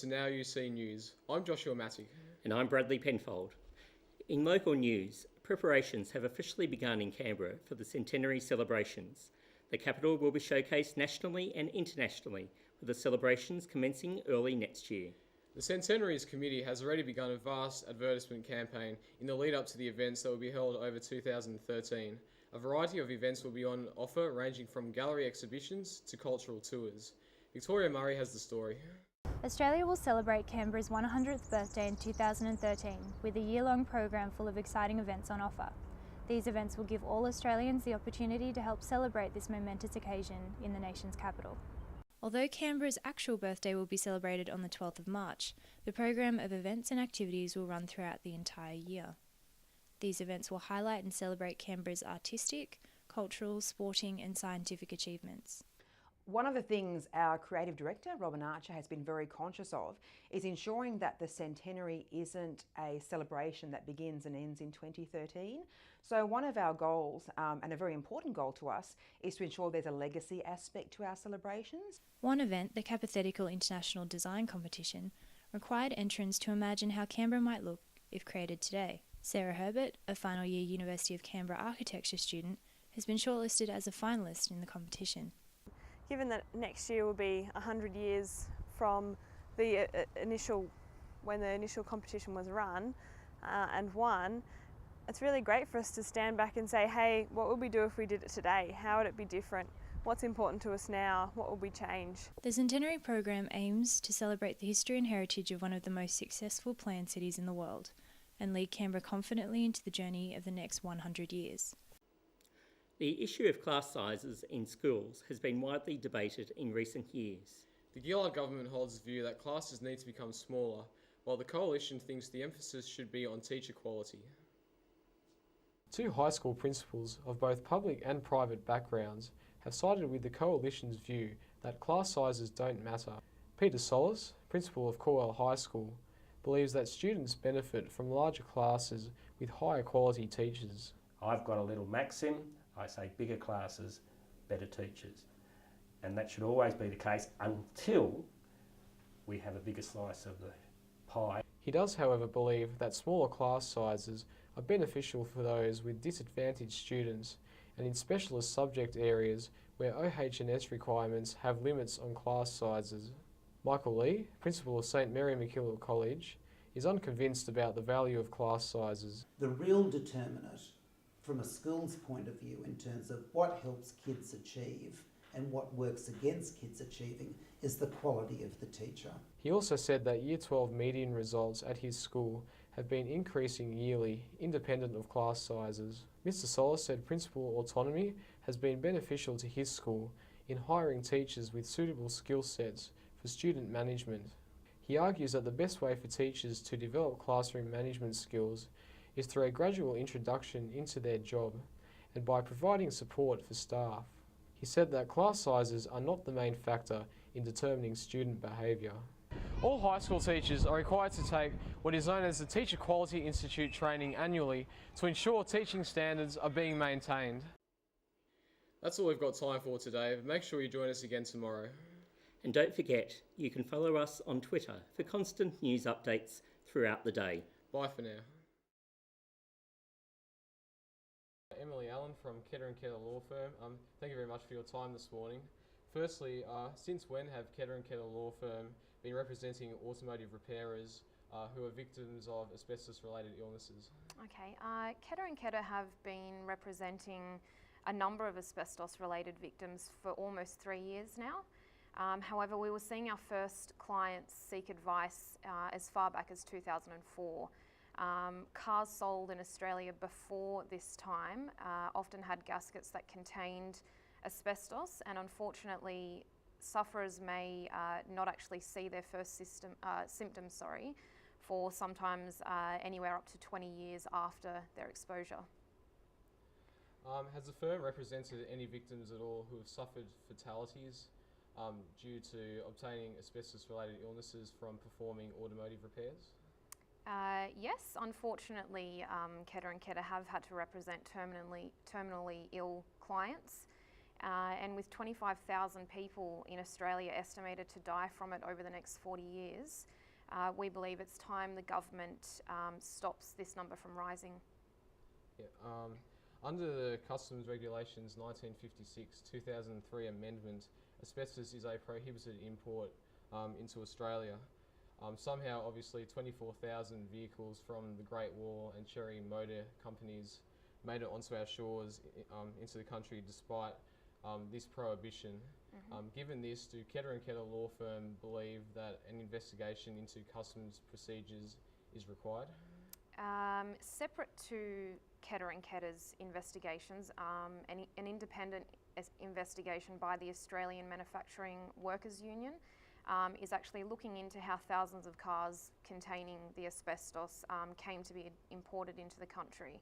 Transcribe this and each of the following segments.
to Now You See News. I'm Joshua Matty. And I'm Bradley Penfold. In local news, preparations have officially begun in Canberra for the centenary celebrations. The capital will be showcased nationally and internationally, with the celebrations commencing early next year. The Centenaries Committee has already begun a vast advertisement campaign in the lead up to the events that will be held over 2013. A variety of events will be on offer, ranging from gallery exhibitions to cultural tours. Victoria Murray has the story. Australia will celebrate Canberra's 100th birthday in 2013 with a year-long program full of exciting events on offer. These events will give all Australians the opportunity to help celebrate this momentous occasion in the nation's capital. Although Canberra's actual birthday will be celebrated on the 12th of March, the program of events and activities will run throughout the entire year. These events will highlight and celebrate Canberra's artistic, cultural, sporting and scientific achievements. One of the things our creative director, Robin Archer, has been very conscious of is ensuring that the centenary isn't a celebration that begins and ends in 2013. So one of our goals, and a very important goal to us, is to ensure there's a legacy aspect to our celebrations. One event, the Capathetical International Design Competition, required entrants to imagine how Canberra might look if created today. Sarah Herbert, a final year University of Canberra architecture student, has been shortlisted as a finalist in the competition. Given that next year will be 100 years from the when the initial competition was run and won, it's really great for us to stand back and say, hey, what would we do if we did it today? How would it be different? What's important to us now? What would we change? The Centenary program aims to celebrate the history and heritage of one of the most successful planned cities in the world and lead Canberra confidently into the journey of the next 100 years. The issue of class sizes in schools has been widely debated in recent years. The Gillard government holds the view that classes need to become smaller, while the Coalition thinks the emphasis should be on teacher quality. Two high school principals of both public and private backgrounds have sided with the Coalition's view that class sizes don't matter. Peter Solis, principal of Corwell High School, believes that students benefit from larger classes with higher quality teachers. I've got a little maxim, I say bigger classes, better teachers. And that should always be the case until we have a bigger slice of the pie. He does, however, believe that smaller class sizes are beneficial for those with disadvantaged students and in specialist subject areas where OH&S requirements have limits on class sizes. Michael Lee, principal of St Mary MacKillop College, is unconvinced about the value of class sizes. The real determinant from a school's point of view in terms of what helps kids achieve and what works against kids achieving is the quality of the teacher. He also said that Year 12 median results at his school have been increasing yearly, independent of class sizes. Mr Solis said principal autonomy has been beneficial to his school in hiring teachers with suitable skill sets for student management. He argues that the best way for teachers to develop classroom management skills is through a gradual introduction into their job and by providing support for staff. He said that class sizes are not the main factor in determining student behaviour. All high school teachers are required to take what is known as the Teacher Quality Institute training annually to ensure teaching standards are being maintained. That's all we've got time for today. Make sure you join us again tomorrow. And don't forget, you can follow us on Twitter for constant news updates throughout the day. Bye for now. Emily Allen from Kedder & Kedder Law Firm. Thank you very much for your time this morning. Firstly, since when have Kedder & Kedder Law Firm been representing automotive repairers who are victims of asbestos-related illnesses? Okay, Kedder & Kedder have been representing a number of asbestos-related victims for almost 3 years now. However, we were seeing our first clients seek advice as far back as 2004. Cars sold in Australia before this time often had gaskets that contained asbestos, and unfortunately sufferers may not actually see their first symptoms for sometimes anywhere up to 20 years after their exposure. Has the firm represented any victims at all who have suffered fatalities due to obtaining asbestos-related illnesses from performing automotive repairs? Yes, unfortunately, Kedder & Kedder have had to represent terminally ill clients, And with 25,000 people in Australia estimated to die from it over the next 40 years, we believe it's time the government stops this number from rising. Yeah, under the Customs Regulations 1956 2003 amendment, asbestos is a prohibited import into Australia. Somehow, obviously, 24,000 vehicles from the Great Wall and Cherry Motor companies made it onto our shores into the country despite this prohibition. Given this, do Kedder & Kedder law firm believe that an investigation into customs procedures is required? Separate to Kedder & Kedder's investigations, an independent investigation by the Australian Manufacturing Workers Union is actually looking into how thousands of cars containing the asbestos came to be imported into the country.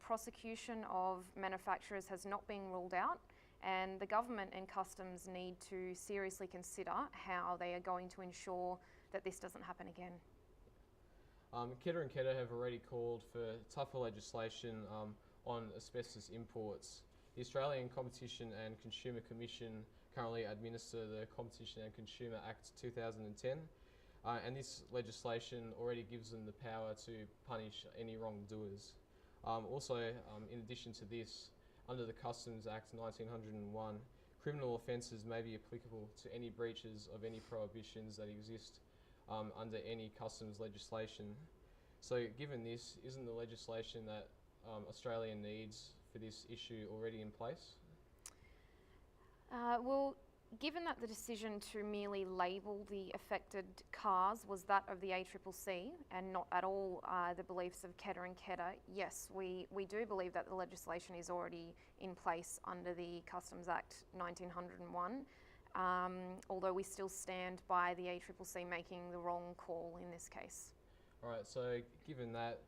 Prosecution of manufacturers has not been ruled out, and the government and customs need to seriously consider how they are going to ensure that this doesn't happen again. Kedder & Kedder have already called for tougher legislation on asbestos imports. The Australian Competition and Consumer Commission currently administer the Competition and Consumer Act 2010, and this legislation already gives them the power to punish any wrongdoers. Also, in addition to this, under the Customs Act 1901, criminal offences may be applicable to any breaches of any prohibitions that exist under any customs legislation. So given this, isn't the legislation that Australia needs for this issue already in place? Well, given that the decision to merely label the affected cars was that of the ACCC and not at all the beliefs of Kedder & Kedder, yes, we do believe that the legislation is already in place under the Customs Act 1901, although we still stand by the ACCC making the wrong call in this case. Alright, so given that,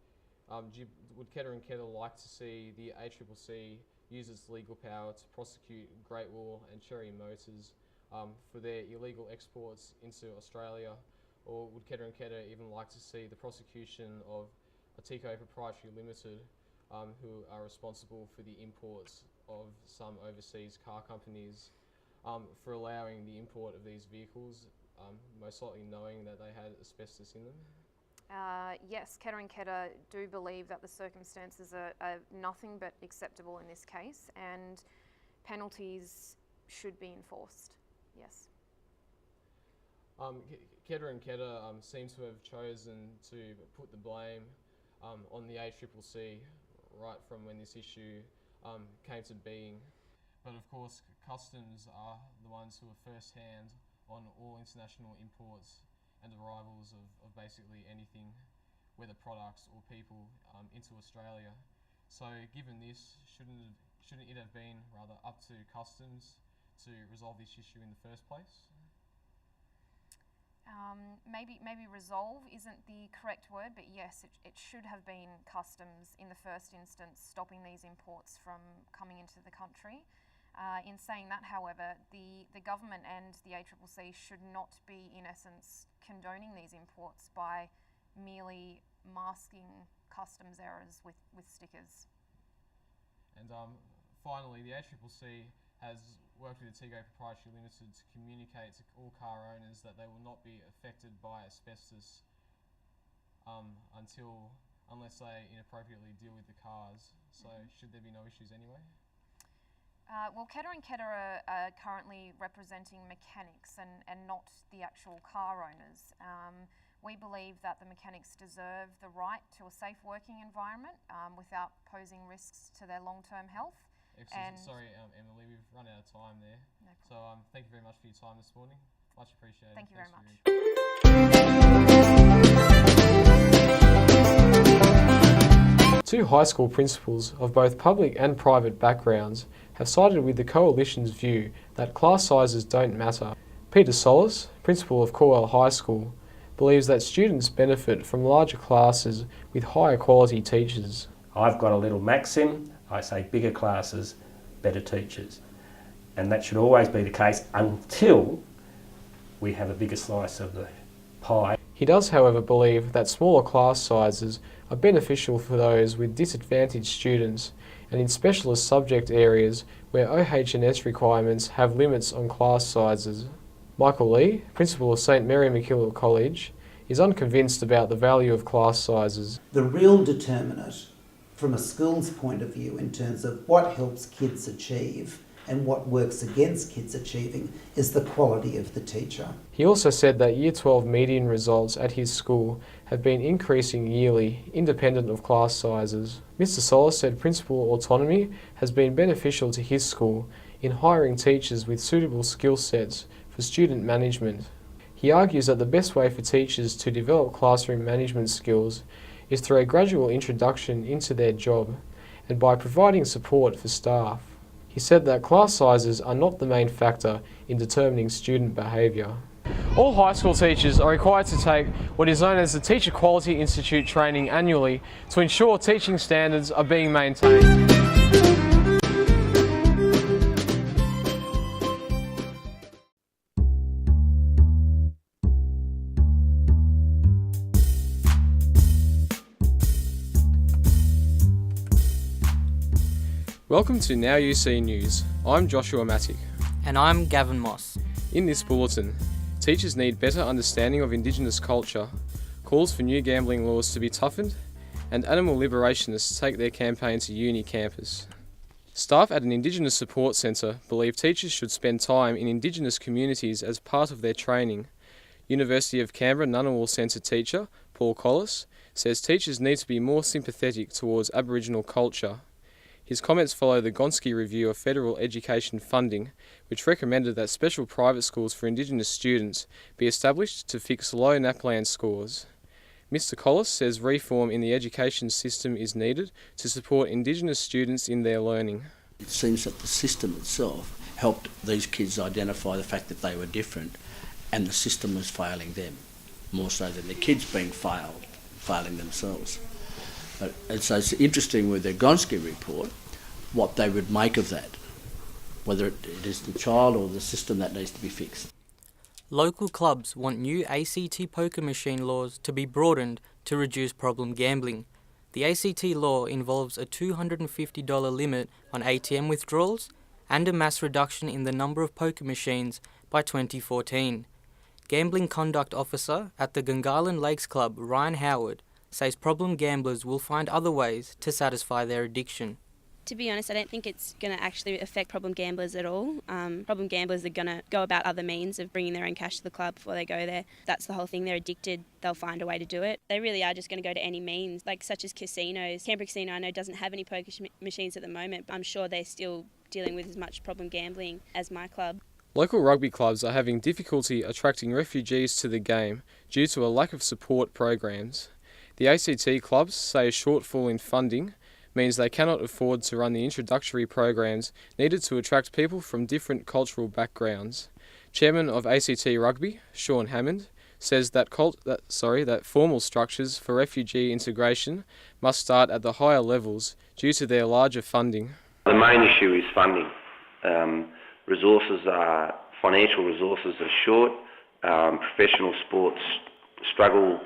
would Kedder & Kedder like to see the ACCC use its legal power to prosecute Great Wall and Cherry Motors for their illegal exports into Australia? Or would Kedder & Kedder even like to see the prosecution of Atico Proprietary Limited, who are responsible for the imports of some overseas car companies, for allowing the import of these vehicles, most likely knowing that they had asbestos in them? Yes, Kedder & Kedder do believe that the circumstances are nothing but acceptable in this case, and penalties should be enforced, yes. Kedder & Kedder seem to have chosen to put the blame on the ACCC right from when this issue came to being. But of course, customs are the ones who are first hand on all international imports and arrivals of basically anything, whether products or people, into Australia. So given this, shouldn't it have been rather up to customs to resolve this issue in the first place? Maybe resolve isn't the correct word, but yes, it should have been customs in the first instance stopping these imports from coming into the country. In saying that, however, the government and the ACCC should not be, in essence, condoning these imports by merely masking customs errors with stickers. And finally, the ACCC has worked with Atico Proprietary Limited to communicate to all car owners that they will not be affected by asbestos unless they inappropriately deal with the cars. So should there be no issues anyway? Well, Kedder & Kedder are currently representing mechanics and not the actual car owners. We believe that the mechanics deserve the right to a safe working environment without posing risks to their long-term health. Excellent. Sorry, Emily, we've run out of time there. No problem. So thank you very much for your time this morning. Much appreciated. Thank you very much. Two high school principals of both public and private backgrounds have sided with the Coalition's view that class sizes don't matter. Peter Solis, principal of Corwell High School, believes that students benefit from larger classes with higher quality teachers. I've got a little maxim, I say bigger classes, better teachers. And that should always be the case until we have a bigger slice of the pie. He does, however, believe that smaller class sizes are beneficial for those with disadvantaged students and in specialist subject areas where OH&S requirements have limits on class sizes. Michael Lee, principal of St Mary MacKillop College, is unconvinced about the value of class sizes. The real determinant from a school's point of view in terms of what helps kids achieve and what works against kids achieving is the quality of the teacher. He also said that Year 12 median results at his school have been increasing yearly, independent of class sizes. Mr. Solis said principal autonomy has been beneficial to his school in hiring teachers with suitable skill sets for student management. He argues that the best way for teachers to develop classroom management skills is through a gradual introduction into their job and by providing support for staff. He said that class sizes are not the main factor in determining student behaviour. All high school teachers are required to take what is known as the Teacher Quality Institute training annually to ensure teaching standards are being maintained. Welcome to Now You See News. I'm Joshua Matic. And I'm Gavin Moss. In this bulletin, teachers need better understanding of Indigenous culture, calls for new gambling laws to be toughened, and animal liberationists take their campaign to uni campus. Staff at an Indigenous support centre believe teachers should spend time in Indigenous communities as part of their training. University of Canberra Ngunnawal Centre teacher, Paul Collis, says teachers need to be more sympathetic towards Aboriginal culture. His comments follow the Gonski Review of Federal Education Funding, which recommended that special private schools for Indigenous students be established to fix low NAPLAN scores. Mr. Collis says reform in the education system is needed to support Indigenous students in their learning. It seems that the system itself helped these kids identify the fact that they were different, and the system was failing them, more so than the kids being failing themselves. And so it's interesting with the Gonski report what they would make of that, whether it is the child or the system that needs to be fixed. Local clubs want new ACT poker machine laws to be broadened to reduce problem gambling. The ACT law involves a $250 limit on ATM withdrawals and a mass reduction in the number of poker machines by 2014. Gambling Conduct Officer at the Gungahlin Lakes Club, Ryan Howard, says problem gamblers will find other ways to satisfy their addiction. To be honest, I don't think it's going to actually affect problem gamblers at all. Problem gamblers are going to go about other means of bringing their own cash to the club before they go there. That's the whole thing. They're addicted. They'll find a way to do it. They really are just going to go to any means, like such as casinos. Canberra Casino, I know, doesn't have any poker machines at the moment, but I'm sure they're still dealing with as much problem gambling as my club. Local rugby clubs are having difficulty attracting refugees to the game due to a lack of support programs. The ACT clubs say a shortfall in funding means they cannot afford to run the introductory programs needed to attract people from different cultural backgrounds. Chairman of ACT Rugby, Sean Hammond, says that formal structures for refugee integration must start at the higher levels due to their larger funding. The main issue is funding. Financial resources are short. Professional sports struggle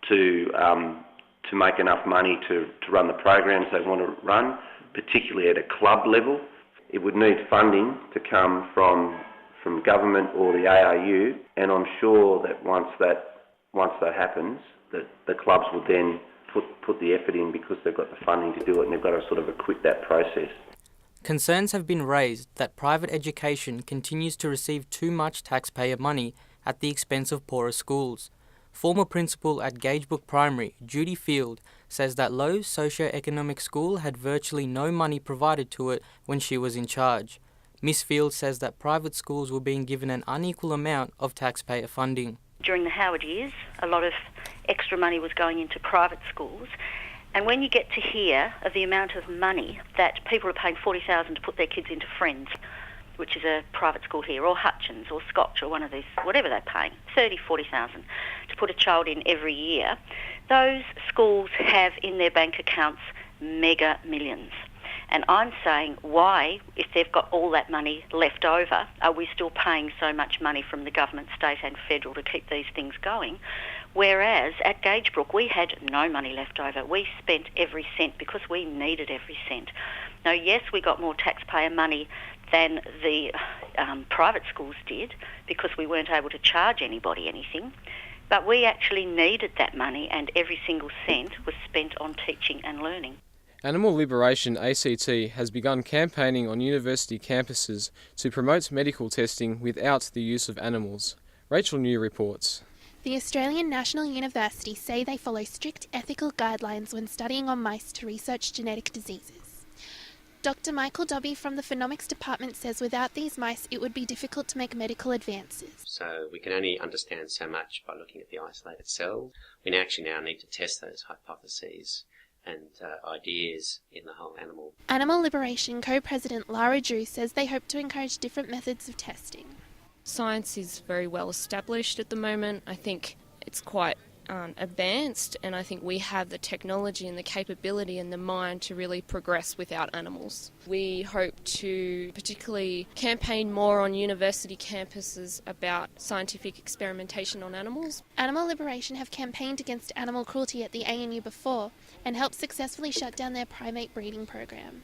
to make enough money to run the programs they want to run, particularly at a club level. It would need funding to come from government or the ARU, and I'm sure that once that happens, that the clubs will then put the effort in because they've got the funding to do it, and they've got to sort of equip that process. Concerns have been raised that private education continues to receive too much taxpayer money at the expense of poorer schools. Former principal at Gagebrook Primary, Judy Field, says that Lowe's socio-economic school had virtually no money provided to it when she was in charge. Miss Field says that private schools were being given an unequal amount of taxpayer funding. During the Howard years, a lot of extra money was going into private schools. And when you get to hear of the amount of money that people are paying $40,000 to put their kids into Friends, which is a private school here, or Hutchins or Scotch or one of these, whatever they're paying, $40,000 to put a child in every year, those schools have in their bank accounts mega millions. And I'm saying, why, if they've got all that money left over, are we still paying so much money from the government, state and federal to keep these things going, Whereas at Gagebrook, we had no money left over. We spent every cent because we needed every cent. Now, yes, we got more taxpayer money than the private schools did because we weren't able to charge anybody anything, but we actually needed that money, and every single cent was spent on teaching and learning. Animal Liberation ACT has begun campaigning on university campuses to promote medical testing without the use of animals. Rachel New reports. The Australian National University say they follow strict ethical guidelines when studying on mice to research genetic diseases. Dr. Michael Dobby from the Phenomics Department says without these mice it would be difficult to make medical advances. So we can only understand so much by looking at the isolated cells. We actually now need to test those hypotheses and ideas in the whole animal. Animal Liberation co-president Lara Drew says they hope to encourage different methods of testing. Science is very well established at the moment. I think it's quite advanced, and I think we have the technology and the capability and the mind to really progress without animals. We hope to particularly campaign more on university campuses about scientific experimentation on animals. Animal Liberation have campaigned against animal cruelty at the ANU before and helped successfully shut down their primate breeding program.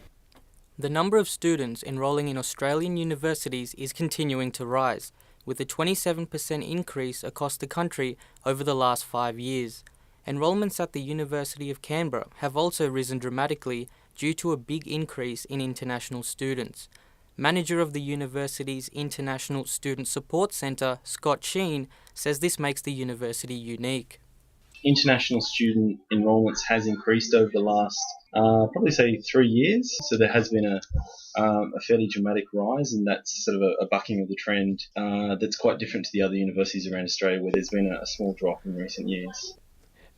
The number of students enrolling in Australian universities is continuing to rise, with a 27% increase across the country over the last 5 years. Enrolments at the University of Canberra have also risen dramatically due to a big increase in international students. Manager of the university's International Student Support Centre, Scott Sheen, says this makes the university unique. International student enrolments has increased over the last, probably say 3 years. So there has been a fairly dramatic rise, and that's sort of a bucking of the trend that's quite different to the other universities around Australia, where there's been a small drop in recent years.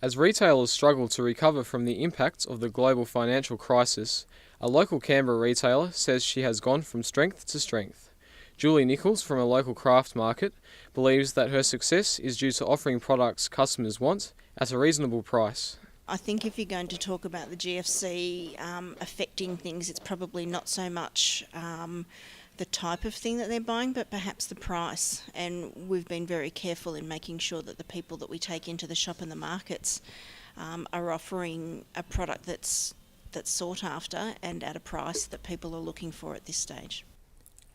As retailers struggle to recover from the impacts of the global financial crisis, a local Canberra retailer says she has gone from strength to strength. Julie Nichols from a local craft market believes that her success is due to offering products customers want at a reasonable price. I think if you're going to talk about the GFC affecting things, it's probably not so much the type of thing that they're buying, but perhaps the price. And we've been very careful in making sure that the people that we take into the shop and the markets are offering a product that's sought after and at a price that people are looking for at this stage.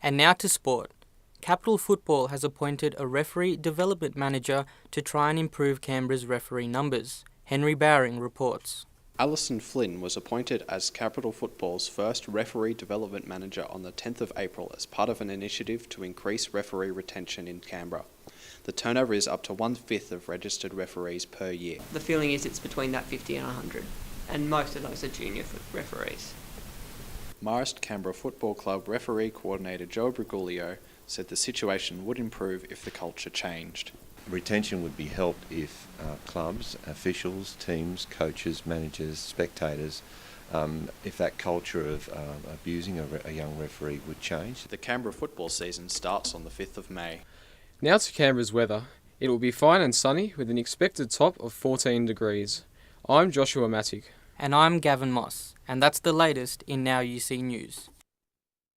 And now to sport. Capital Football has appointed a referee development manager to try and improve Canberra's referee numbers. Henry Bowring reports. Alison Flynn was appointed as Capital Football's first referee development manager on the 10th of April as part of an initiative to increase referee retention in Canberra. The turnover is up to 1/5 of registered referees per year. The feeling is it's between that 50 and 100, and most of those are junior referees. Marist Canberra Football Club referee coordinator Joe Brigulio said the situation would improve if the culture changed. Retention would be helped if clubs, officials, teams, coaches, managers, spectators, if that culture of abusing a young referee would change. The Canberra football season starts on the 5th of May. Now to Canberra's weather. It will be fine and sunny with an expected top of 14 degrees. I'm Joshua Matic. And I'm Gavin Moss, and that's the latest in Now You See News.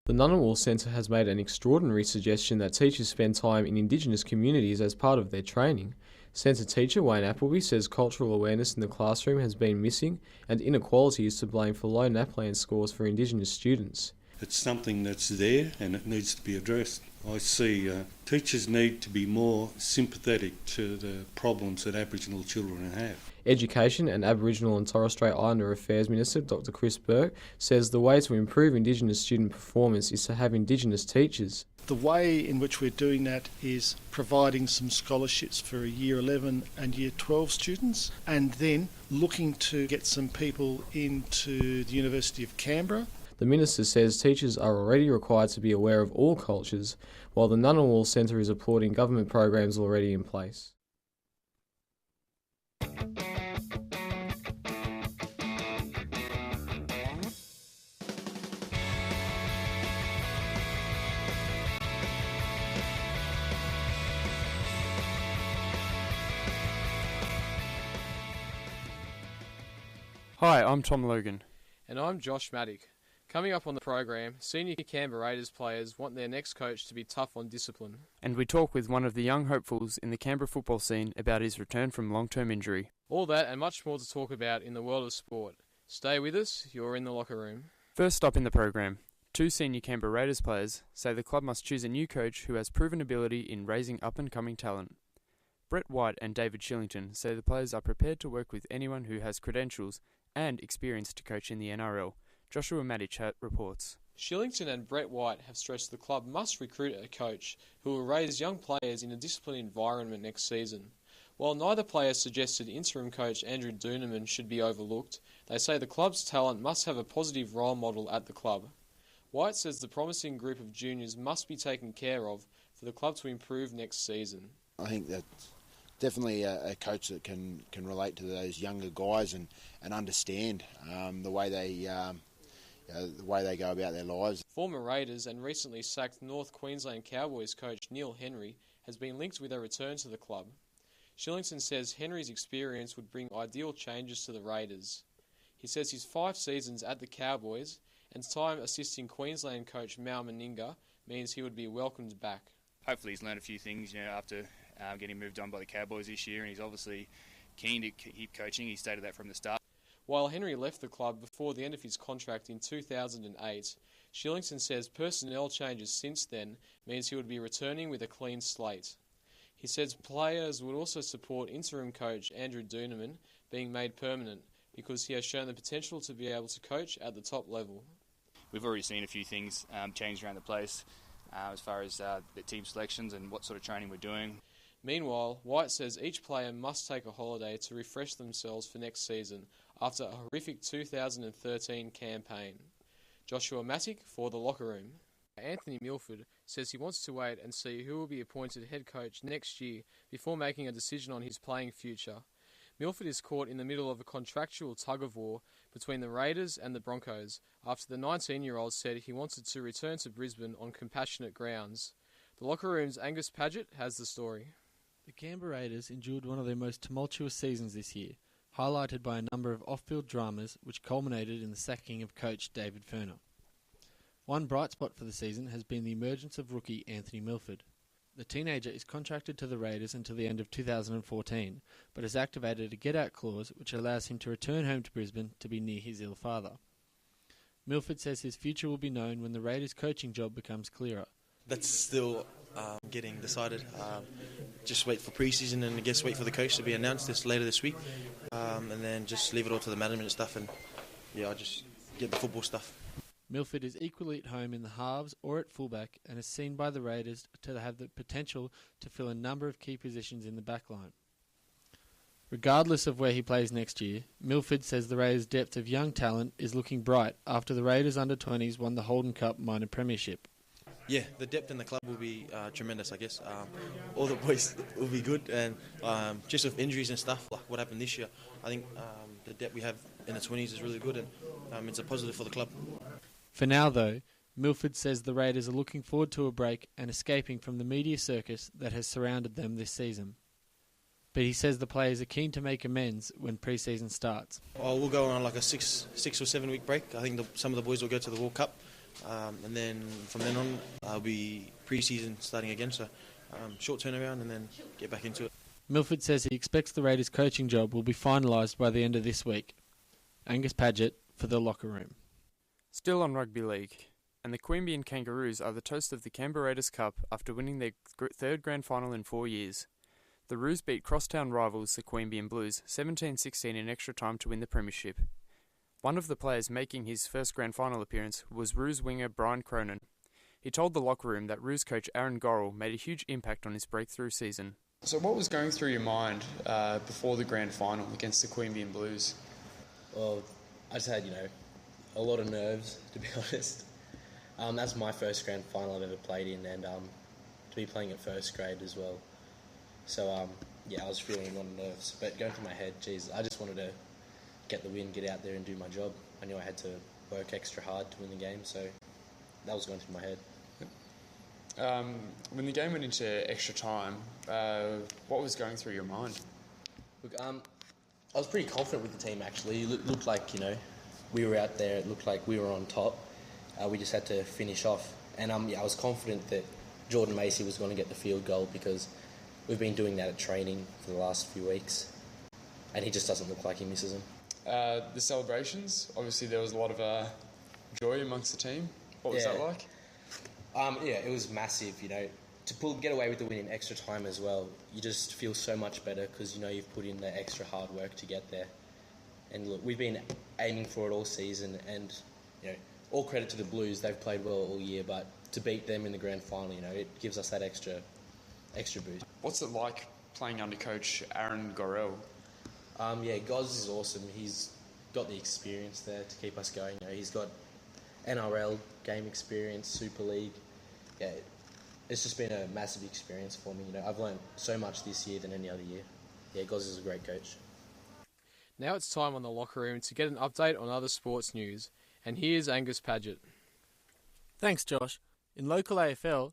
The Ngunnawal Centre has made an extraordinary suggestion that teachers spend time in Indigenous communities as part of their training. Centre teacher Wayne Appleby says cultural awareness in the classroom has been missing and inequality is to blame for low NAPLAN scores for Indigenous students. It's something that's there and it needs to be addressed. I see teachers need to be more sympathetic to the problems that Aboriginal children have. Education and Aboriginal and Torres Strait Islander Affairs Minister Dr Chris Burke says the way to improve Indigenous student performance is to have Indigenous teachers. The way in which we're doing that is providing some scholarships for Year 11 and Year 12 students, and then looking to get some people into the University of Canberra. The Minister says teachers are already required to be aware of all cultures, while the Ngunnawal Centre is applauding government programs already in place. Hi, I'm Tom Logan. And I'm Josh Maddock. Coming up on the program, senior Canberra Raiders players want their next coach to be tough on discipline. And we talk with one of the young hopefuls in the Canberra football scene about his return from long-term injury. All that and much more to talk about in the world of sport. Stay with us, you're in the locker room. First up in the program, 2 senior Canberra Raiders players say the club must choose a new coach who has proven ability in raising up-and-coming talent. Brett White and David Shillington say the players are prepared to work with anyone who has credentials and experience to coach in the NRL. Joshua Matic reports. Shillington and Brett White have stressed the club must recruit a coach who will raise young players in a disciplined environment next season. While neither player suggested interim coach Andrew Doonerman should be overlooked, they say the club's talent must have a positive role model at the club. White says the promising group of juniors must be taken care of for the club to improve next season. I think that's definitely a coach that can relate to those younger guys and understand the way they go about their lives. Former Raiders and recently sacked North Queensland Cowboys coach Neil Henry has been linked with a return to the club. Shillington says Henry's experience would bring ideal changes to the Raiders. He says his 5 seasons at the Cowboys and time assisting Queensland coach Mal Meninga means he would be welcomed back. Hopefully he's learned a few things, after getting moved on by the Cowboys this year, and he's obviously keen to keep coaching. He stated that from the start. While Henry left the club before the end of his contract in 2008, Shillington says personnel changes since then means he would be returning with a clean slate. He says players would also support interim coach Andrew Doonerman being made permanent because he has shown the potential to be able to coach at the top level. We've already seen a few things change around the place as far as the team selections and what sort of training we're doing. Meanwhile, White says each player must take a holiday to refresh themselves for next season after a horrific 2013 campaign. Joshua Matic for The Locker Room. Anthony Milford says he wants to wait and see who will be appointed head coach next year before making a decision on his playing future. Milford is caught in the middle of a contractual tug-of-war between the Raiders and the Broncos after the 19-year-old said he wanted to return to Brisbane on compassionate grounds. The Locker Room's Angus Padgett has the story. The Canberra Raiders endured one of their most tumultuous seasons this year, highlighted by a number of off-field dramas which culminated in the sacking of coach David Furner. One bright spot for the season has been the emergence of rookie Anthony Milford. The teenager is contracted to the Raiders until the end of 2014, but has activated a get-out clause which allows him to return home to Brisbane to be near his ill father. Milford says his future will be known when the Raiders' coaching job becomes clearer. That's still getting decided. Just wait for pre-season and I guess wait for the coach to be announced later this week, and then just leave it all to the management stuff and I'll just get the football stuff. Milford is equally at home in the halves or at fullback and is seen by the Raiders to have the potential to fill a number of key positions in the backline. Regardless of where he plays next year, Milford says the Raiders' depth of young talent is looking bright after the Raiders under-20s won the Holden Cup minor premiership. Yeah, the depth in the club will be tremendous, I guess. All the boys will be good, and just with injuries and stuff, like what happened this year, I think the depth we have in the 20s is really good, and it's a positive for the club. For now, though, Milford says the Raiders are looking forward to a break and escaping from the media circus that has surrounded them this season. But he says the players are keen to make amends when pre-season starts. We'll go on like a 6 or 7 week break. I think some of the boys will go to the World Cup. And then from then on, I'll be pre-season starting again, so short turnaround and then get back into it. Milford says he expects the Raiders' coaching job will be finalised by the end of this week. Angus Padgett for The Locker Room. Still on rugby league, and the Queanbeyan Kangaroos are the toast of the Canberra Raiders Cup after winning their third grand final in 4 years. The Roos beat crosstown rivals the Queanbeyan Blues 17-16 in extra time to win the premiership. One of the players making his first grand final appearance was Roos winger Brian Cronin. He told The Locker Room that Roos coach Aaron Gorrell made a huge impact on his breakthrough season. So what was going through your mind before the grand final against the Queanbeyan Blues? Well, I just had, a lot of nerves, to be honest. That's my first grand final I've ever played in, and to be playing at first grade as well. So, I was feeling a lot of nerves. But going through my head, I just wanted to get the win, get out there and do my job. I knew I had to work extra hard to win the game, so that was going through my head. When the game went into extra time, what was going through your mind? Look, I was pretty confident with the team, actually. It looked like, we were out there. It looked like we were on top. We just had to finish off. And I was confident that Jordan Macy was going to get the field goal because we've been doing that at training for the last few weeks. And he just doesn't look like he misses them. The celebrations, obviously there was a lot of joy amongst the team. What was that like? It was massive, To get away with the win in extra time as well, you just feel so much better because you've put in the extra hard work to get there. And look, we've been aiming for it all season, and all credit to the Blues. They've played well all year, but to beat them in the grand final, it gives us that extra boost. What's it like playing under coach Aaron Gorell? Goz is awesome. He's got the experience there to keep us going. He's got NRL game experience, Super League. Yeah, it's just been a massive experience for me. I've learned so much this year than any other year. Yeah, Goz is a great coach. Now it's time on the locker room to get an update on other sports news. And here's Angus Paget. Thanks, Josh. In local AFL,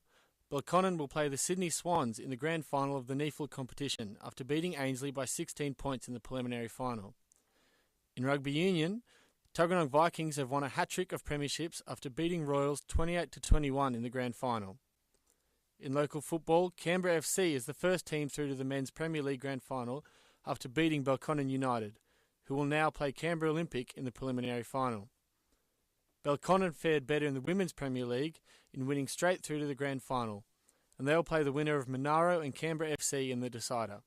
Belconnen will play the Sydney Swans in the grand final of the NEAFL competition after beating Ainslie by 16 points in the preliminary final. In rugby union, Tuggeranong Vikings have won a hat-trick of premierships after beating Royals 28-21 in the grand final. In local football, Canberra FC is the first team through to the Men's Premier League grand final after beating Belconnen United, who will now play Canberra Olympic in the preliminary final. Belconnen fared better in the Women's Premier League in winning straight through to the grand final, and they'll play the winner of Monaro and Canberra FC in the decider.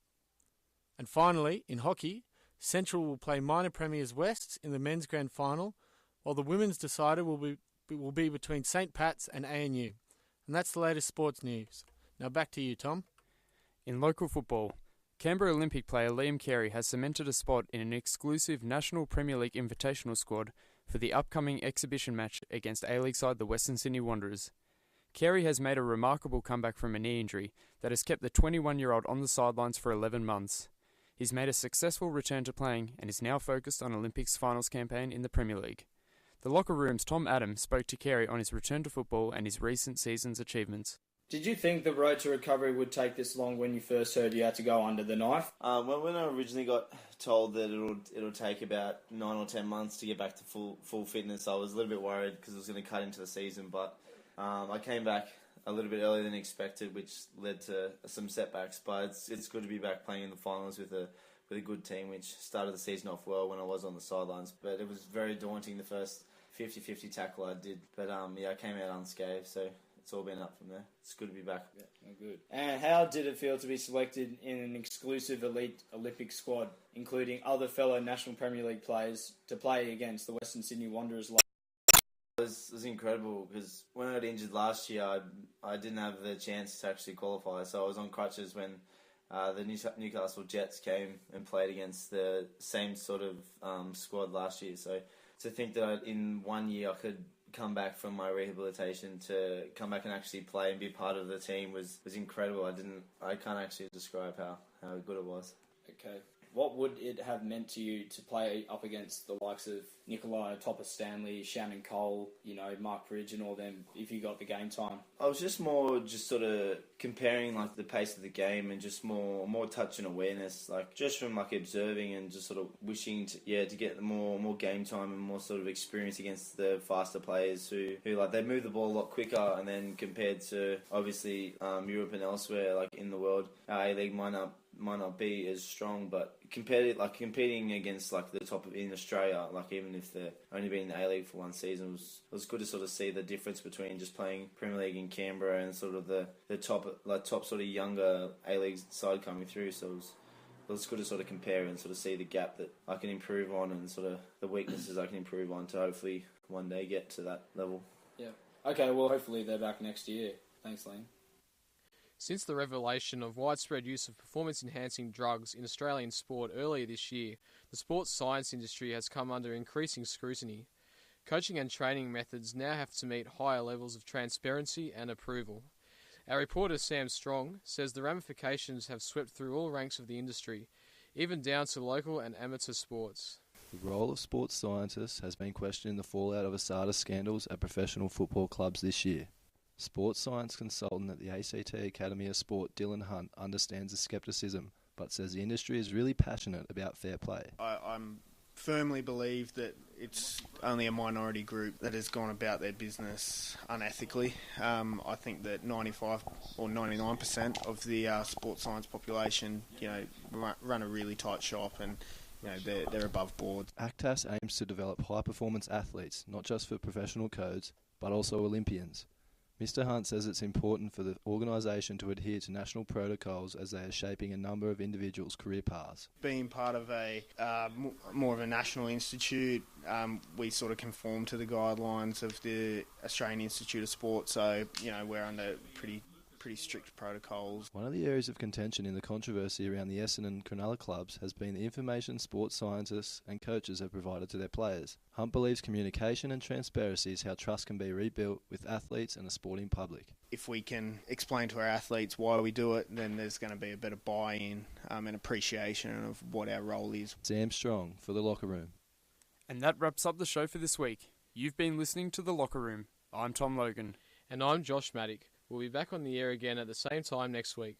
And finally, in hockey, Central will play Minor Premiers West in the men's grand final, while the women's decider will be between St. Pat's and ANU. And that's the latest sports news. Now back to you, Tom. In local football, Canberra Olympic player Liam Carey has cemented a spot in an exclusive National Premier League Invitational squad for the upcoming exhibition match against A-League side the Western Sydney Wanderers. Carey has made a remarkable comeback from a knee injury that has kept the 21-year-old on the sidelines for 11 months. He's made a successful return to playing and is now focused on Olympics finals campaign in the Premier League. The locker room's Tom Adams spoke to Carey on his return to football and his recent season's achievements. Did you think the road to recovery would take this long when you first heard you had to go under the knife? Well, when I originally got told that it'll take about 9 or 10 months to get back to full fitness, I was a little bit worried because it was going to cut into the season. But I came back a little bit earlier than expected, which led to some setbacks. But it's good to be back playing in the finals with a good team, which started the season off well when I was on the sidelines. But it was very daunting the first 50-50 tackle I did. But I came out unscathed, so it's all been up from there. It's good to be back. Yeah, good. And how did it feel to be selected in an exclusive elite Olympic squad, including other fellow National Premier League players, to play against the Western Sydney Wanderers? It was incredible because when I got injured last year, I didn't have the chance to actually qualify. So I was on crutches when the Newcastle Jets came and played against the same sort of squad last year. So to think that in 1 year I could come back from my rehabilitation to come back and actually play and be part of the team was incredible. I can't actually describe how good it was. Okay. What would it have meant to you to play up against the likes of Nikolai Topper-Stanley, Shannon Cole, Mark Ridge and all them if you got the game time? I was just sort of comparing the pace of the game and just more touch and awareness, just from observing and just sort of wishing to get more game time and more sort of experience against the faster players who they move the ball a lot quicker, and then compared to obviously Europe and elsewhere in the world, our A-League might not be as strong, but competing against the top in Australia, even if they're only been in the A-League for one season, was good to sort of see the difference between just playing Premier League in Canberra and sort of the top sort of younger A-League side coming through. So it was good to sort of compare and sort of see the gap that I can improve on and sort of the weaknesses I can improve on to hopefully one day get to that level. Yeah. Okay, well hopefully they're back next year. Thanks, Liam. Since the revelation of widespread use of performance-enhancing drugs in Australian sport earlier this year, the sports science industry has come under increasing scrutiny. Coaching and training methods now have to meet higher levels of transparency and approval. Our reporter Sam Strong says the ramifications have swept through all ranks of the industry, even down to local and amateur sports. The role of sports scientists has been questioned in the fallout of ASADA scandals at professional football clubs this year. Sports science consultant at the ACT Academy of Sport, Dylan Hunt, understands the scepticism, but says the industry is really passionate about fair play. I'm firmly believe that it's only a minority group that has gone about their business unethically. I think that 95 or 99% of the sports science population, run a really tight shop, and they're above board. ACTAS aims to develop high-performance athletes, not just for professional codes, but also Olympians. Mr Hunt says it's important for the organisation to adhere to national protocols as they are shaping a number of individuals' career paths. Being part of a more of a national institute, we sort of conform to the guidelines of the Australian Institute of Sport, so we're under pretty strict protocols. One of the areas of contention in the controversy around the Essendon and Cronulla clubs has been the information sports scientists and coaches have provided to their players. Hunt believes communication and transparency is how trust can be rebuilt with athletes and the sporting public. If we can explain to our athletes why we do it, then there's going to be a better buy-in and appreciation of what our role is. Sam Strong for The Locker Room. And that wraps up the show for this week. You've been listening to The Locker Room. I'm Tom Logan. And I'm Josh Maddock. We'll be back on the air again at the same time next week.